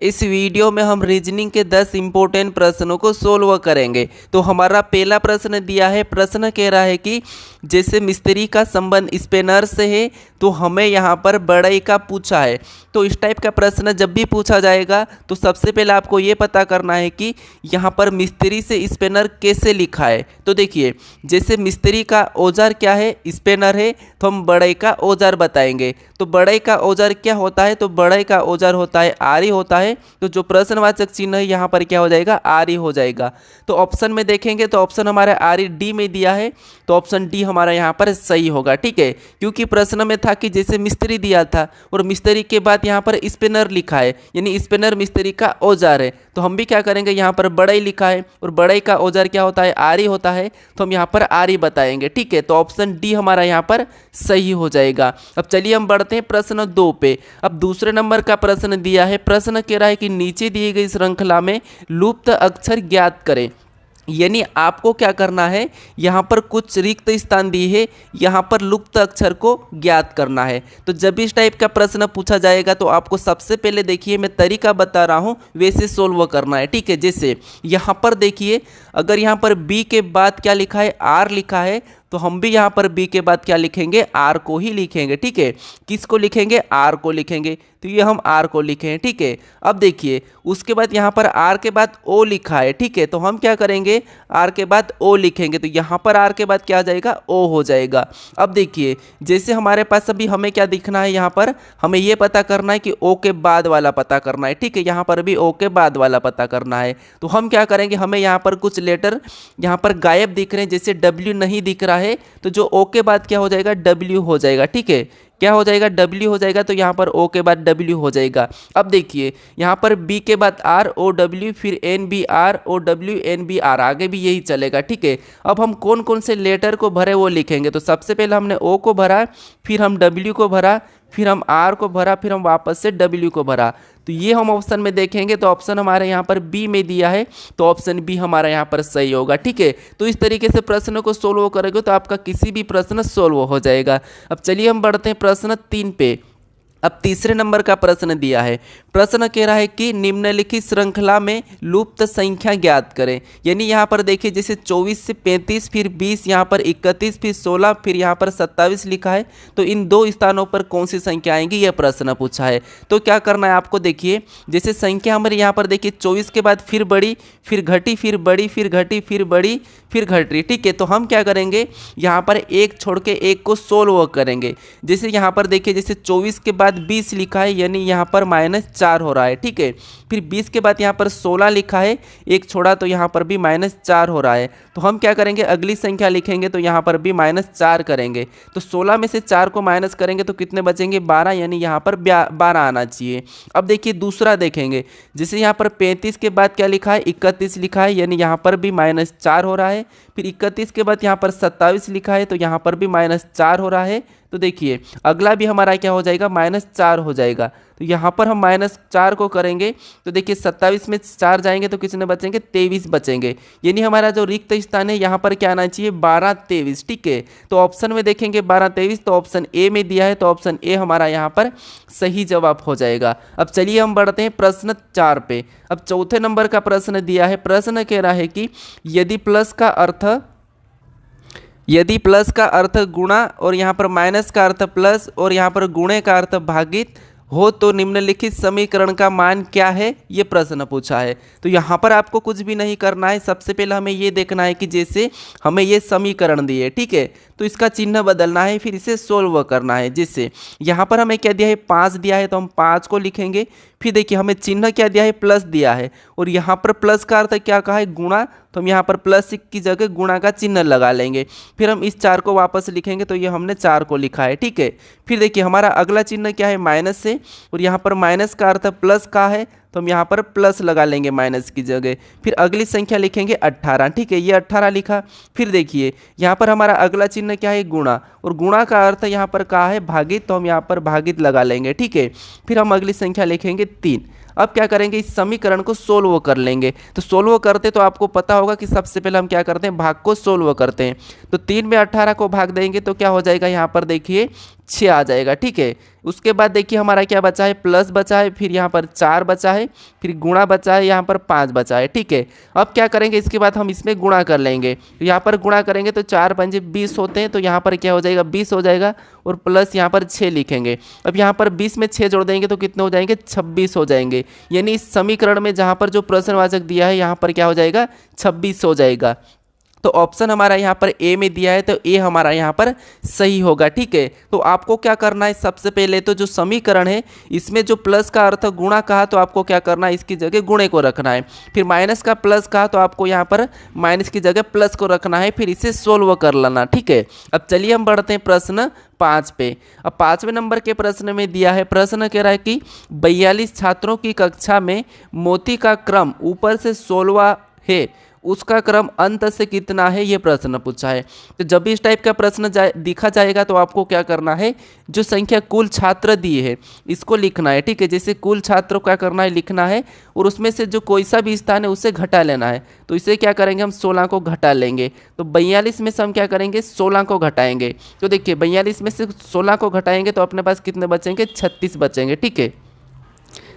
इस वीडियो में हम रीजनिंग के 10 इंपॉर्टेंट प्रश्नों को सोल्व करेंगे। तो हमारा पहला प्रश्न दिया है, प्रश्न कह रहा है कि जैसे मिस्त्री का संबंध स्पेनर से है तो हमें यहाँ पर बढ़ई का पूछा है। तो इस टाइप का प्रश्न जब भी पूछा जाएगा तो सबसे पहले आपको ये पता करना है कि यहाँ पर मिस्त्री से स्पेनर कैसे लिखा है। तो देखिए, जैसे मिस्त्री का औजार क्या है, स्पेनर है, तो हम बढ़ई का औजार बताएंगे। तो बढ़ई का औजार क्या होता है, तो बढ़ई का औजार होता है आरी होता है। तो जो प्रश्नवाचक चिन्ह है यहाँ पर क्या हो जाएगा, आरी हो जाएगा। तो ऑप्शन में देखेंगे तो ऑप्शन हमारा आरी डी में दिया है, तो ऑप्शन डी हमारा यहाँ पर सही होगा। ठीक है, क्योंकि प्रश्न में था कि जैसे मिस्त्री दिया था और मिस्त्री के बाद यहाँ पर स्पिनर लिखा है, यानी स्पिनर मिस्त्री का औजार है। तो हम भी क्या करेंगे, यहाँ पर बढ़ई लिखा है और बढ़ई का औजार क्या होता है, आरी होता है, तो हम यहाँ पर आरी बताएंगे। ठीक है, तो ऑप्शन डी हमारा यहाँ पर सही हो जाएगा। अब चलिए हम बढ़ते हैं प्रश्न 2 पे। अब दूसरे नंबर का प्रश्न दिया है, प्रश्न कह रहा है कि नीचे दिए गई श्रृंखला में लुप्त अक्षर ज्ञात करें। यानी आपको क्या करना है, यहाँ पर कुछ रिक्त स्थान दिए है, यहाँ पर लुप्त अक्षर को ज्ञात करना है। तो जब इस टाइप का प्रश्न पूछा जाएगा तो आपको सबसे पहले देखिए मैं तरीका बता रहा हूँ, वैसे सोल्व करना है। ठीक है, जैसे यहाँ पर देखिए, अगर यहाँ पर बी के बाद क्या लिखा है, आर लिखा है, तो हम भी यहाँ पर बी के बाद क्या लिखेंगे, आर को ही लिखेंगे। ठीक है, किसको लिखेंगे, आर को लिखेंगे, तो ये हम आर को लिखे हैं। ठीक है, अब देखिए उसके बाद यहाँ पर आर के बाद ओ लिखा है। ठीक है, तो हम क्या करेंगे, आर के बाद ओ लिखेंगे, तो यहाँ पर आर के बाद क्या आ जाएगा, ओ हो जाएगा। अब देखिए, जैसे हमारे पास अभी हमें क्या दिखना है, यहाँ पर हमें ये पता करना है कि ओ के बाद वाला पता करना है। ठीक है, यहाँ पर भी ओ के बाद वाला पता करना है। तो हम क्या करेंगे, हमें यहाँ पर कुछ लेटर यहाँ पर गायब दिख रहे हैं, जैसे डब्ल्यू नहीं दिख रहा है, तो जो ओ के बाद क्या हो जाएगा, डब्ल्यू हो जाएगा। ठीक है, क्या हो जाएगा, डब्ल्यू हो जाएगा, तो यहाँ पर ओ के बाद डब्ल्यू हो जाएगा। अब देखिए यहाँ पर बी के बाद आर ओ डब्ल्यू, फिर N B R O W N B R, आगे भी यही चलेगा। ठीक है, अब हम कौन कौन से लेटर को भरे वो लिखेंगे। तो सबसे पहले हमने ओ को भरा, फिर हम डब्ल्यू को भरा, फिर हम आर को भरा, फिर हम वापस से डब्ल्यू को भरा। तो ये हम ऑप्शन में देखेंगे तो ऑप्शन हमारे यहाँ पर बी में दिया है, तो ऑप्शन बी हमारा यहाँ पर सही होगा। ठीक है, तो इस तरीके से प्रश्नों को सोल्व करेंगे तो आपका किसी भी प्रश्न सोल्व हो जाएगा। अब चलिए हम बढ़ते हैं प्रश्न 3 पे। अब तीसरे नंबर का प्रश्न दिया है, प्रश्न कह रहा है कि निम्नलिखित श्रृंखला में लुप्त संख्या ज्ञात करें। यानी यहाँ पर देखिए, जैसे 24 से 35, फिर 20, यहाँ पर 31, फिर 16, फिर यहाँ पर 27 लिखा है, तो इन दो स्थानों पर कौन सी संख्या आएंगी, यह प्रश्न पूछा है। तो क्या करना है आपको, देखिए जैसे संख्या हमारे यहाँ पर देखिए 24 के बाद फिर बड़ी, फिर घटी, फिर बड़ी, फिर घटी, फिर बड़ी, फिर घट रही। ठीक है, तो हम क्या करेंगे, यहाँ पर एक छोड़ के एक को सोल्व करेंगे। जैसे यहाँ पर देखिए, जैसे 24 के बाद 20 लिखा है, यानी यहाँ पर -4 हो रहा है। ठीक है, फिर 20 के बाद यहाँ पर 16 लिखा है, एक छोड़ा तो यहाँ पर भी -4 हो रहा है। तो हम क्या करेंगे, अगली संख्या लिखेंगे, तो यहाँ पर भी -4 करेंगे। तो 16 में से 4 को माइनस करेंगे तो कितने बचेंगे, 12, यानी यहाँ पर 12 आना चाहिए। अब देखिए दूसरा देखेंगे, जैसे यहाँ पर 35 के बाद क्या लिखा है, 31 लिखा है, यानी यहाँ पर भी -4 हो रहा है। फिर 31 के बाद यहाँ पर 27 लिखा है, तो यहाँ पर भी -4 हो रहा है। तो देखिए अगला भी हमारा क्या हो जाएगा, -4 हो जाएगा। तो यहाँ पर हम -4 को करेंगे, तो देखिए 27 में 4 जाएंगे तो कितने बचेंगे, 23 बचेंगे। यानी हमारा जो रिक्त स्थान है यहाँ पर क्या आना चाहिए, 12 23। ठीक है, तो ऑप्शन में देखेंगे 12 23, तो ऑप्शन ए में दिया है, तो ऑप्शन ए हमारा यहाँ पर सही जवाब हो जाएगा। अब चलिए हम बढ़ते हैं प्रश्न 4 पे। अब चौथे नंबर का प्रश्न दिया है, प्रश्न कह रहा है कि यदि प्लस का अर्थ गुणा और यहाँ पर माइनस का अर्थ प्लस और यहाँ पर गुणे का अर्थ भागित हो तो निम्नलिखित समीकरण का मान क्या है, ये प्रश्न पूछा है। तो यहाँ पर आपको कुछ भी नहीं करना है, सबसे पहले हमें ये देखना है कि जैसे हमें ये समीकरण दिए, ठीक है, तो इसका चिन्ह बदलना है, फिर इसे सोल्व करना है। जैसे यहाँ पर हमें क्या दिया है, 5 दिया है, तो हम 5 को लिखेंगे। फिर देखिए हमें चिन्ह क्या दिया है, प्लस दिया है, और यहाँ पर प्लस का अर्थ क्या कहा है, गुणा, तो हम यहाँ पर प्लस की जगह गुणा का चिन्ह लगा लेंगे। फिर हम इस 4 को वापस लिखेंगे, तो ये हमने 4 को लिखा है। ठीक है, फिर देखिए हमारा अगला चिन्ह क्या है, माइनस से, और यहाँ पर माइनस का अर्थ प्लस का है, तो हम यहाँ पर प्लस लगा लेंगे माइनस की जगह। फिर अगली संख्या लिखेंगे 18। ठीक है, ये 18 लिखा। फिर देखिए यहाँ पर हमारा अगला चिन्ह क्या है, गुणा, और गुणा का अर्थ यहाँ पर कहा है भागित, तो हम यहाँ पर भागित लगा लेंगे। ठीक है, फिर हम अगली संख्या लिखेंगे 3। अब क्या करेंगे, इस समीकरण को सोल्व कर लेंगे। तो सोल्व करते तो आपको पता होगा कि सबसे पहले हम क्या करते हैं, भाग को सोल्व करते हैं। तो 3 में 18 को भाग देंगे तो क्या हो जाएगा, यहाँ पर देखिए 6 आ जाएगा। ठीक है, उसके बाद देखिए हमारा क्या बचा है, प्लस बचा है, फिर यहाँ पर 4 बचा है, फिर गुणा बचा है, यहाँ पर 5 बचा है। ठीक है, अब क्या करेंगे, इसके बाद हम इसमें गुणा कर लेंगे। तो यहाँ पर गुणा करेंगे तो 4 पंजे 20 होते हैं, तो यहाँ पर क्या हो जाएगा, 20 हो जाएगा, और प्लस यहाँ पर 6 लिखेंगे। अब यहाँ पर 20 में 6 जोड़ देंगे तो कितने हो जाएंगे, 26 हो जाएंगे। यानी इस समीकरण में जहाँ पर जो प्रश्नवाचक दिया है यहाँ पर क्या हो जाएगा, 26 हो जाएगा। तो ऑप्शन हमारा यहाँ पर ए में दिया है, तो ए हमारा यहाँ पर सही होगा। ठीक है, तो आपको क्या करना है, सबसे पहले तो जो समीकरण है इसमें जो प्लस का अर्थ गुणा कहा तो आपको क्या करना है, इसकी जगह गुणे को रखना है। फिर माइनस का प्लस कहा तो आपको यहाँ पर माइनस की जगह प्लस को रखना है, फिर इसे सोल्व कर लेना। ठीक है, अब चलिए हम बढ़ते हैं प्रश्न 5 पे। अब 5वें नंबर के प्रश्न में दिया है, प्रश्न कह रहा है कि 42 छात्रों की कक्षा में मोती का क्रम ऊपर से 16वां है, उसका क्रम अंत से कितना है, ये प्रश्न पूछा है। तो जब भी इस टाइप का प्रश्न दिखा जाएगा तो आपको क्या करना है, जो संख्या कुल छात्र दी है इसको लिखना है। ठीक है, जैसे कुल छात्र क्या करना है, लिखना है, और उसमें से जो कोई सा भी स्थान है उससे घटा लेना है। तो इसे क्या करेंगे, हम 16 को घटा लेंगे। तो 42 में से हम क्या करेंगे, 16 को घटाएंगे। तो देखिए 42 में से 16 को घटाएंगे तो अपने पास कितने बचेंगे, 36 बचेंगे। ठीक है,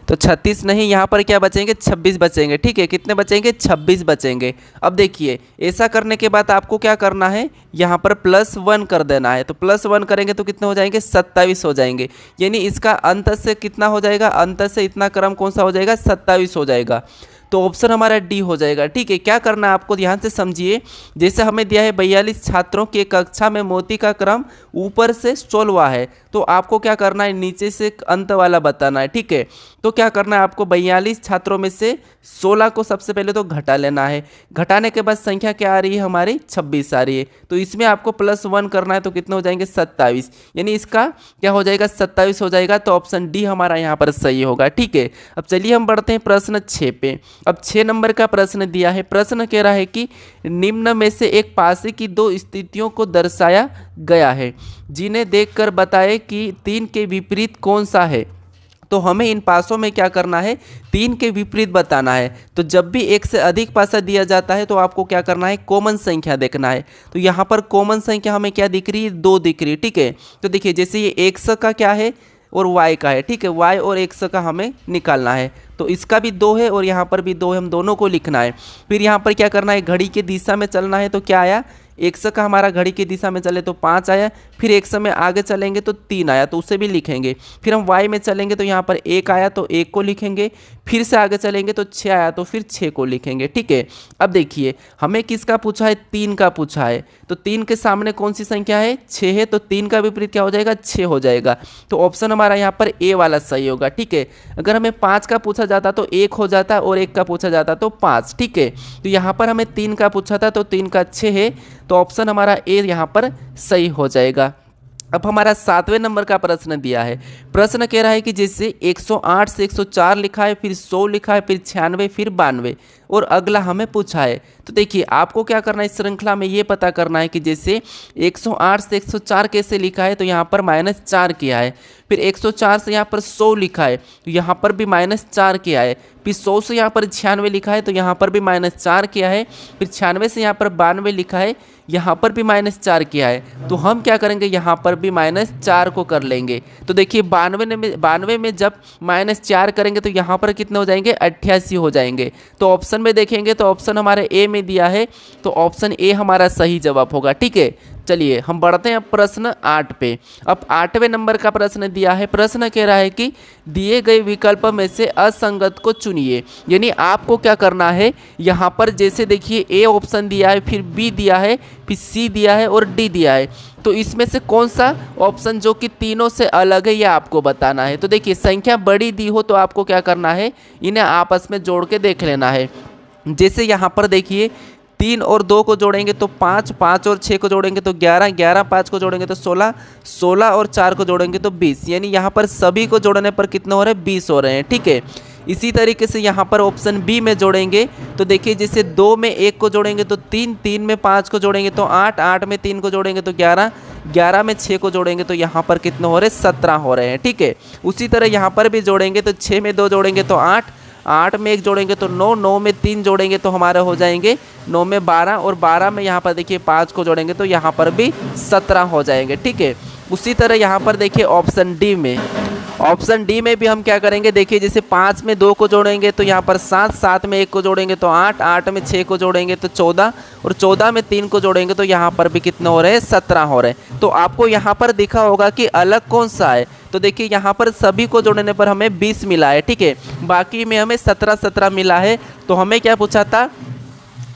तो 36 नहीं, यहाँ पर क्या बचेंगे, 26 बचेंगे। ठीक है, कितने बचेंगे, 26 बचेंगे। अब देखिए ऐसा करने के बाद आपको क्या करना है, यहाँ पर +1 कर देना है। तो +1 करेंगे तो कितने हो जाएंगे, 27 हो जाएंगे। यानी इसका अंत से कितना हो जाएगा, अंत से इतना क्रम कौन सा हो जाएगा, 27 हो जाएगा। तो ऑप्शन हमारा डी हो जाएगा। ठीक है, क्या करना है आपको, ध्यान से समझिए। जैसे हमें दिया है 42 छात्रों की कक्षा में मोती का क्रम ऊपर से 16वां है, तो आपको क्या करना है, नीचे से अंत वाला बताना है। ठीक है, तो क्या करना है आपको, 42 छात्रों में से 16 को सबसे पहले तो घटा लेना है। घटाने के बाद संख्या क्या आ रही है हमारी, 26 आ रही है। तो इसमें आपको +1 करना है, तो कितने हो जाएंगे, 27। यानी इसका क्या हो जाएगा, 27 हो जाएगा। तो ऑप्शन डी हमारा यहाँ पर सही होगा। ठीक है, अब चलिए हम बढ़ते हैं प्रश्न 6 पे। अब 6 नंबर का प्रश्न दिया है, प्रश्न कह रहा है कि निम्न में से एक पासे की 2 स्थितियों को दर्शाया गया है, जिन्हें देखकर बताएं कि 3 के विपरीत कौन सा है। तो हमें इन पासों में क्या करना है, 3 के विपरीत बताना है। तो जब भी एक से अधिक पासा दिया जाता है तो आपको क्या करना है, कॉमन संख्या देखना है। तो यहाँ पर कॉमन संख्या हमें क्या दिख रही है, 2 दिख रही है। ठीक है, तो देखिए जैसे ये x का क्या है और y का है। ठीक है, y और x का हमें निकालना है। तो इसका भी 2 है और यहाँ पर भी 2 है, हम दोनों को लिखना है। फिर यहाँ पर क्या करना है, घड़ी की दिशा में चलना है। तो क्या आया, x का हमारा घड़ी की दिशा में चले तो 5 आया, फिर x में आगे चलेंगे तो 3 आया, तो उसे भी लिखेंगे। फिर हम y में चलेंगे तो यहाँ पर 1 आया तो 1 को लिखेंगे, फिर से आगे चलेंगे तो 6 आया तो फिर 6 को लिखेंगे। ठीक है, अब देखिए हमें किसका पूछा है, 3 का पूछा है। तो 3 के सामने कौन सी संख्या है, 6 है, तो 3 का विपरीत क्या हो जाएगा, 6 हो जाएगा। तो ऑप्शन हमारा यहाँ पर ए वाला सही होगा। ठीक है, अगर हमें 5 का पूछा जाता तो 1 हो जाता और 1 का पूछा जाता तो 5। ठीक है, तो यहाँ पर हमें 3 का पूछा था तो 3 का 6 है, तो ऑप्शन हमारा ए यहाँ पर सही हो जाएगा। अब हमारा 7वें नंबर का प्रश्न दिया है, प्रश्न कह रहा है कि जैसे 108 से 104 लिखा है, फिर 100 लिखा है, फिर 96, फिर 92, और अगला हमें पूछा है। तो देखिए आपको क्या करना है, इस श्रृंखला में ये पता करना है कि जैसे 108 से 104 कैसे लिखा है, तो यहाँ पर -4 किया है। फिर 104 से यहाँ पर 100 लिखा है, तो यहाँ पर भी -4 किया है। फिर 100 से यहाँ पर 96 लिखा है, तो यहाँ पर भी -4 किया है। फिर 96 से यहाँ पर 92 लिखा है, यहाँ पर भी -4 किया है। तो हम क्या करेंगे, यहाँ पर भी -4 को कर लेंगे। तो देखिए 92 में जब -4 करेंगे तो यहाँ पर कितने हो जाएंगे, 88 हो जाएंगे। तो ऑप्शन में देखेंगे तो ऑप्शन हमारे ए में दिया है, तो ऑप्शन ए हमारा सही जवाब होगा। ठीक है, चलिए हम बढ़ते हैं प्रश्न 8 पे। अब 8वें नंबर का प्रश्न दिया है, प्रश्न कह रहा है कि दिए गए विकल्प में से असंगत को चुनिए। यानी आपको क्या करना है, यहाँ पर जैसे देखिए ए ऑप्शन दिया है, फिर बी दिया है, फिर सी दिया है और डी दिया है। तो इसमें से कौन सा ऑप्शन जो कि तीनों से अलग है, यह आपको बताना है। तो देखिए संख्या बड़ी दी हो तो आपको क्या करना है, इन्हें आपस में जोड़ के देख लेना है। जैसे यहाँ पर देखिए 3 और 2 को जोड़ेंगे तो 5, 5 और 6 को जोड़ेंगे तो 11, 11 5 को जोड़ेंगे तो 16, 16 और 4 को जोड़ेंगे तो 20। यानी यहाँ पर सभी को जोड़ने पर कितने हो रहे हैं, 20 हो रहे हैं। ठीक है, इसी तरीके से यहाँ पर ऑप्शन बी में जोड़ेंगे तो देखिए जैसे 2 में 1 को जोड़ेंगे तो 3, 3 में 5 को जोड़ेंगे तो 8, 8 में 3 को जोड़ेंगे तो 11, 11 में 6 को जोड़ेंगे तो यहाँ पर कितने हो रहे हैं, 17 हो रहे हैं। ठीक है, उसी तरह यहाँ पर भी जोड़ेंगे तो 6 में 2 जोड़ेंगे तो 8, 8 में 1 जोड़ेंगे तो 9, 9 में 3 जोड़ेंगे तो हमारे हो जाएंगे 9 में 12, और 12 में यहाँ पर देखिए 5 को जोड़ेंगे तो यहाँ पर भी 17 हो जाएंगे। ठीक है, उसी तरह यहाँ पर देखिए ऑप्शन डी में भी हम क्या करेंगे, देखिए जैसे 5 में 2 को जोड़ेंगे तो यहाँ पर 7, 7 में 1 को जोड़ेंगे तो 8, 8 में 6 को जोड़ेंगे तो 14 और 14 में 3 को जोड़ेंगे तो यहाँ पर भी कितने हो रहे हैं, 17 हो रहे हैं। तो आपको यहाँ पर दिखा होगा कि अलग कौन सा है, तो देखिए यहाँ पर सभी को जोड़ने पर हमें 20 मिला है, ठीक है, बाकी में हमें 17 मिला है। तो हमें क्या पूछा था,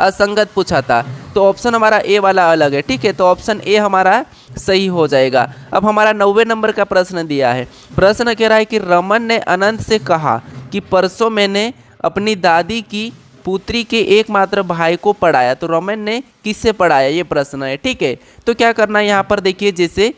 असंगत पूछा था, तो ऑप्शन हमारा ए वाला अलग है, ठीक है, तो ऑप्शन ए हमारा सही हो जाएगा। अब हमारा 90 नंबर का प्रश्न दिया है। प्रश्न कह रहा है कि रमन ने अनंत से कहा कि परसों मैंने अपनी दादी की पुत्री के एकमात्र भाई को पढ़ाया। तो रमन ने किससे पढ़ाया, ये प्रश्न है, ठीक है। तो क्या करना है यहाँ पर, देखिए जैसे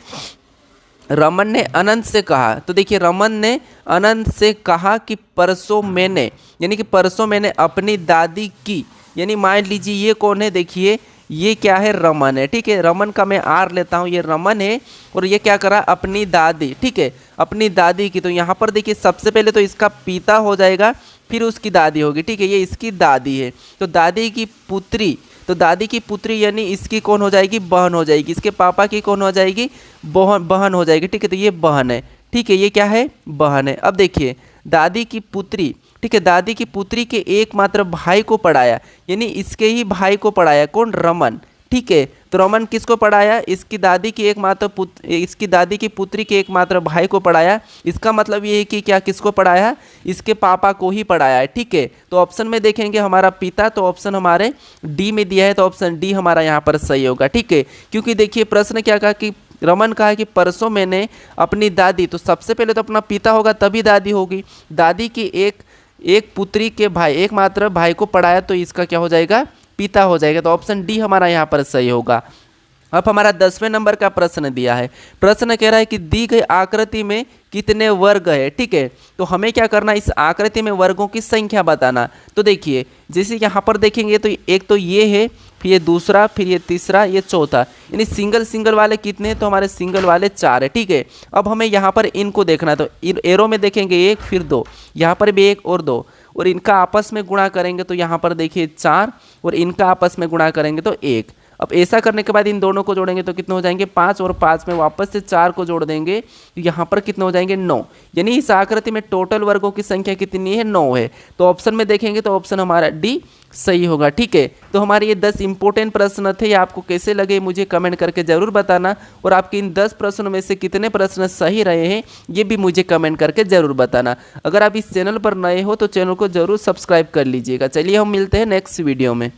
रमन ने अनंत से कहा, तो देखिए रमन ने अनंत से कहा कि परसों मैंने, यानी कि परसों मैंने अपनी दादी की, यानी मान लीजिए ये कौन है, देखिए ये क्या है, रमन है, ठीक है, रमन का मैं आर लेता हूँ, ये रमन है और ये क्या करा, अपनी दादी, ठीक है, अपनी दादी की। तो यहाँ पर देखिए सबसे पहले तो इसका पिता हो जाएगा, फिर उसकी दादी होगी, ठीक है, ये इसकी दादी है। तो दादी की पुत्री, तो दादी की पुत्री यानी इसकी कौन हो जाएगी, बहन हो जाएगी, इसके पापा की कौन हो जाएगी, बहन हो जाएगी, ठीक है, तो ये बहन है, ठीक है, ये क्या है, बहन है। अब देखिए दादी की पुत्री, ठीक है, दादी की पुत्री के एकमात्र भाई को पढ़ाया, यानी इसके ही भाई को पढ़ाया, कौन, रमन, ठीक है। तो रमन किसको पढ़ाया, इसकी दादी की इसकी दादी की पुत्री के एकमात्र भाई को पढ़ाया। इसका मतलब ये है कि क्या, किसको पढ़ाया, इसके पापा को ही पढ़ाया है, ठीक है। तो ऑप्शन में देखेंगे हमारा पिता, तो ऑप्शन हमारे डी में दिया है, तो ऑप्शन डी हमारा यहाँ पर सही होगा, ठीक है। क्योंकि देखिए प्रश्न क्या कहा कि रमन कहा कि परसों मैंने अपनी दादी, तो सबसे पहले तो अपना पिता होगा तभी दादी होगी, दादी की एक पुत्री के भाई, एकमात्र भाई को पढ़ाया, तो इसका क्या हो जाएगा, पिता हो जाएगा। तो ऑप्शन डी हमारा यहाँ पर सही होगा। अब हमारा 10वें नंबर का प्रश्न दिया है। प्रश्न कह रहा है कि दी गई आकृति में कितने वर्ग है, ठीक है। तो हमें क्या करना, इस आकृति में वर्गों की संख्या बताना। तो देखिए जैसे यहाँ पर देखेंगे तो एक तो ये है, फिर ये दूसरा, फिर ये तीसरा, ये चौथा, यानी सिंगल वाले कितने हैं, तो हमारे सिंगल वाले 4 है, ठीक है। अब हमें यहाँ पर इनको देखना है, तो एरो में देखेंगे 1 फिर 2, यहाँ पर भी 1 और 2, और इनका आपस में गुणा करेंगे तो यहाँ पर देखिए 4, और इनका आपस में गुणा करेंगे तो 1। अब ऐसा करने के बाद इन दोनों को जोड़ेंगे तो कितने हो जाएंगे, 5, और 5 में वापस से 4 को जोड़ देंगे तो यहाँ पर कितने हो जाएंगे, 9। यानी इस आकृति में टोटल वर्गों की संख्या कितनी है, 9 है। तो ऑप्शन में देखेंगे तो ऑप्शन हमारा डी सही होगा, ठीक है। तो हमारे ये 10 इंपॉर्टेंट प्रश्न थे, ये आपको कैसे लगे मुझे कमेंट करके ज़रूर बताना, और आपके इन 10 प्रश्नों में से कितने प्रश्न सही रहे हैं ये भी मुझे कमेंट करके ज़रूर बताना। अगर आप इस चैनल पर नए हो तो चैनल को ज़रूर सब्सक्राइब कर लीजिएगा। चलिए हम मिलते हैं नेक्स्ट वीडियो में।